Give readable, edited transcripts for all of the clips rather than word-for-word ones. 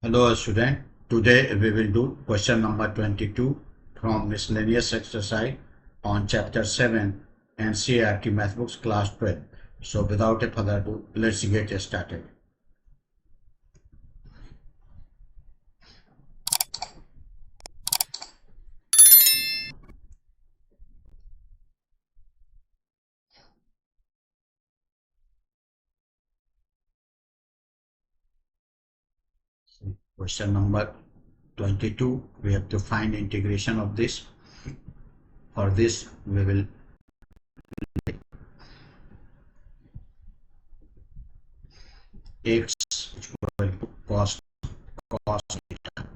Hello student, today we will do question number 22 from miscellaneous exercise on chapter 7 NCERT Math Books class 12. So without a further ado, let's get started. Question number 22, we have to find integration of this. For this, we will x equal to cos theta.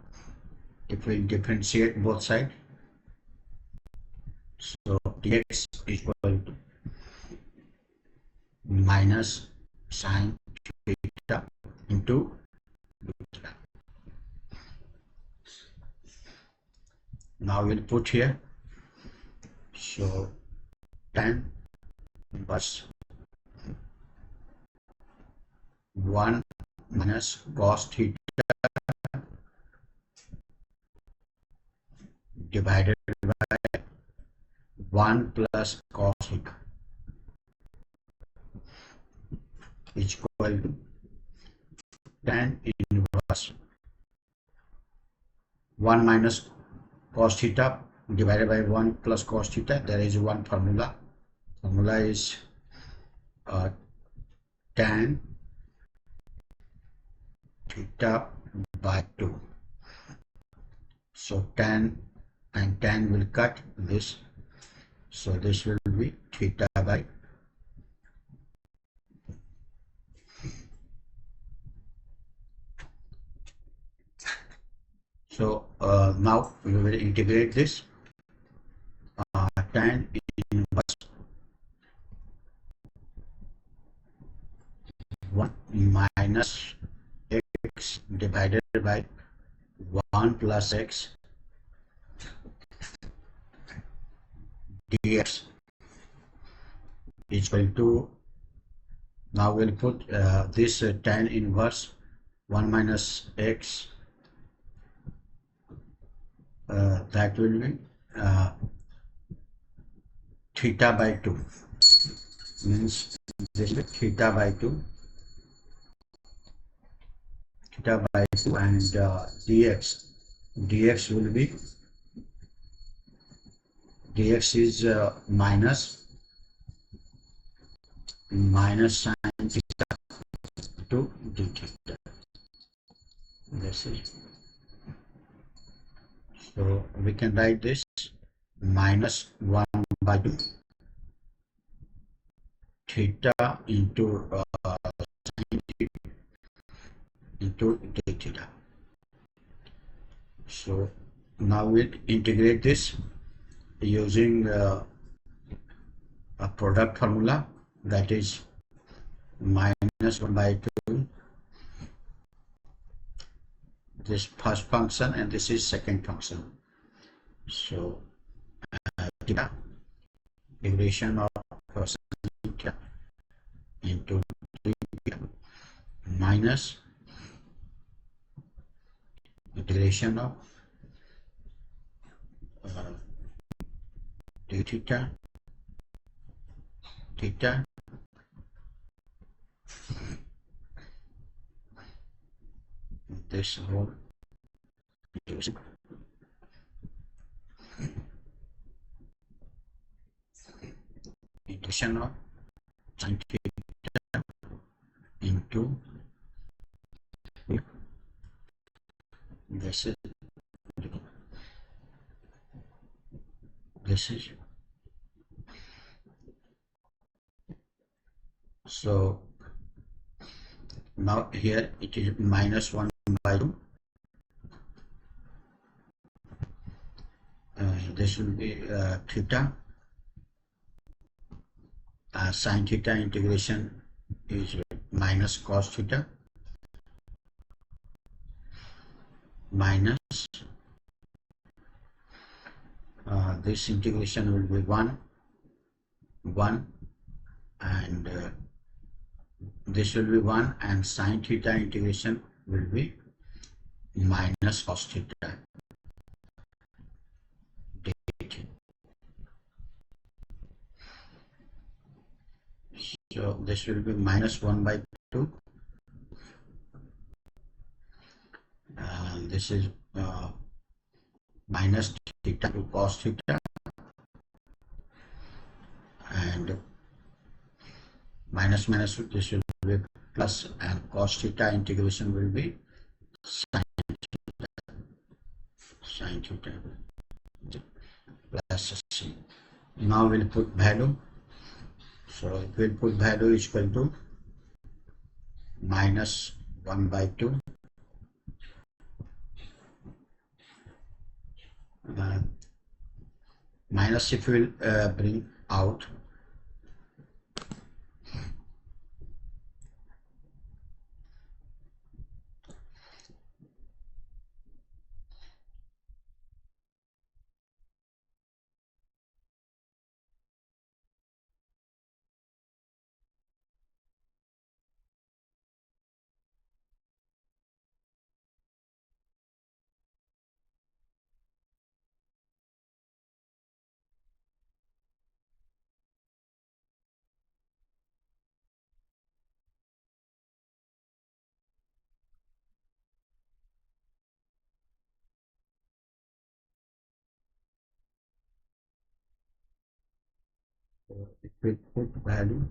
If we differentiate both sides, so dx equal to minus sine theta into theta. Now we'll put here, so tan inverse 1 minus cos theta divided by 1 plus cos theta is equal to tan inverse 1 minus cos theta divided by 1 plus cos theta. There is one formula. Formula is tan theta by 2. So tan and tan will cut this. So this will be theta by 2. So now we will integrate this. Tan inverse 1 minus x divided by 1 plus x dx is equal to, now we'll put this tan inverse 1 minus x, that will be theta by 2, means this is theta by 2 and dx will be, dx is minus sine theta to d theta. This is, so we can write this minus 1 by 2 theta into sine theta into d theta. So now we'll integrate this using a product formula, that is minus 1 by 2, this first function and this is second function. So theta, integration of theta into theta minus integration of d theta this whole integration of sin theta into this is so now here it is minus 1 by 2, this will be theta, sin theta integration is minus cos theta minus this integration will be 1 and this will be 1 and sin theta integration will be minus cos theta dt. So this will be minus 1 by 2, and this is minus theta to cos theta, and minus minus this will be plus, and cos theta integration will be sin theta plus c. Now we'll put value. So we'll put value is equal to minus 1 by 2 minus, if we will bring out, if we put value,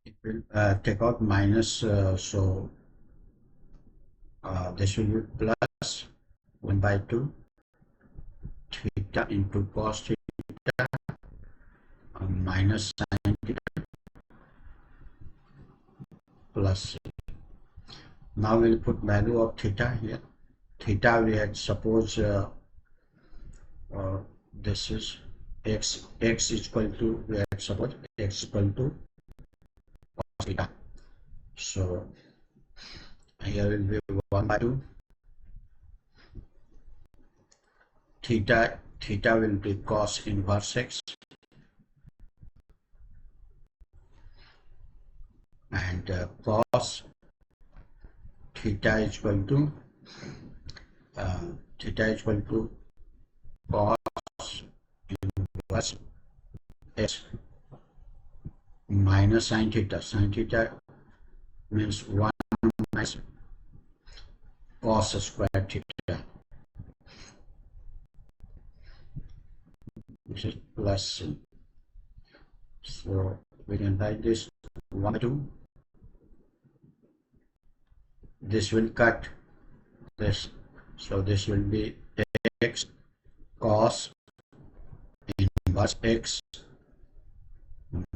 it will take out minus, so this will be plus 1 by 2 theta into cos theta minus sin theta plus c. Now we'll put value of theta here. Theta we had suppose this is x is equal to, we had suppose x equal to cos theta. So here will be 1 by 2 theta will be cos inverse x, and cos theta is equal to cos inverse x minus sin theta. Sin theta means 1 minus cos square theta, which is plus c. So we can write this 1 by 2. This will cut this, so this will be x cos inverse x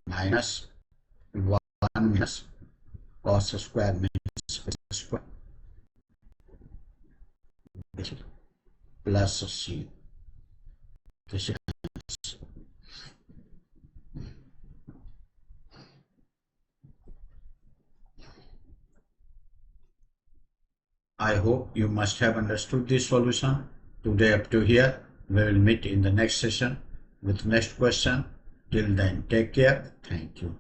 minus 1 minus cos square means square, this is plus c. This is, I hope you must have understood this solution. Today up to here. We will meet in the next session with next question. Till then, take care. Thank you.